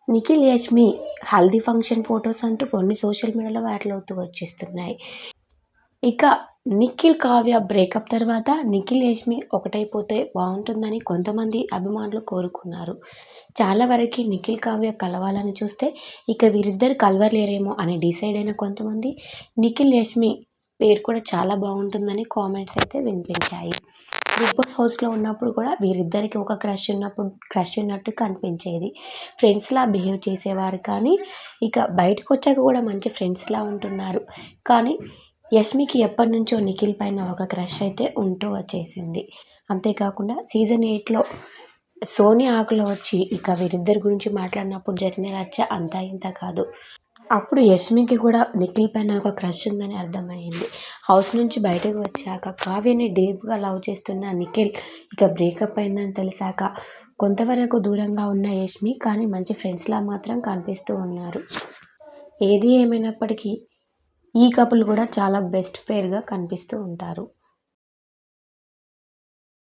Nikhil, Yashmi haldi function photos అంటూ కొన్ని social మీడియాలో వైరల్ అవుతూ వచ్చేస్తున్నాయి. ఇక నిఖిల్, కావ్య బ్రేకప్ తర్వాత నిఖిల్, యష్మి ఒకటైపోతే బాగుంటుందని కొంతమంది అభిమానులు కోరుకున్నారు. చాలా వరకు నిఖిల్, కావ్య కలవాలని చూస్తే ఇక వీరిద్దరు కలవలేరేమో అని డిసైడ్ అయిన కొంతమంది నిఖిల్, యష్మి పేరు కూడా చాలా బాగుంటుందని కామెంట్స్ అయితే వినిపించాయి. బిగ్ బాస్ హౌస్లో ఉన్నప్పుడు కూడా వీరిద్దరికి ఒక క్రష్ ఉన్నట్టు కనిపించేది. ఫ్రెండ్స్లా బిహేవ్ చేసేవారు, కానీ ఇక బయటకు వచ్చాక కూడా మంచి ఫ్రెండ్స్లా ఉంటున్నారు. కానీ యష్మికి ఎప్పటి నుంచో నిఖిల్ పైన ఒక క్రష్ అయితే ఉంటూ వచ్చేసింది. అంతేకాకుండా సీజన్ 8లో సోనీ ఆకులో వచ్చి ఇక వీరిద్దరి గురించి మాట్లాడినప్పుడు జరిగిన రచ్చ అంతా ఇంత కాదు. అప్పుడు యష్మికి కూడా నిఖిల్ పైన ఒక క్రష్ ఉందని అర్థమైంది. హౌస్ నుంచి బయటకు వచ్చాక కావ్యని డీప్గా లవ్ చేస్తున్న నిఖిల్ ఇక బ్రేకప్ అయిందని తెలిసాక కొంతవరకు దూరంగా ఉన్న యష్మి కానీ మంచి ఫ్రెండ్స్లా మాత్రం కనిపిస్తూ ఉన్నారు. ఏది ఏమైనప్పటికీ ఈ కపుల్ కూడా చాలా బెస్ట్ పేర్గా కనిపిస్తూ ఉంటారు.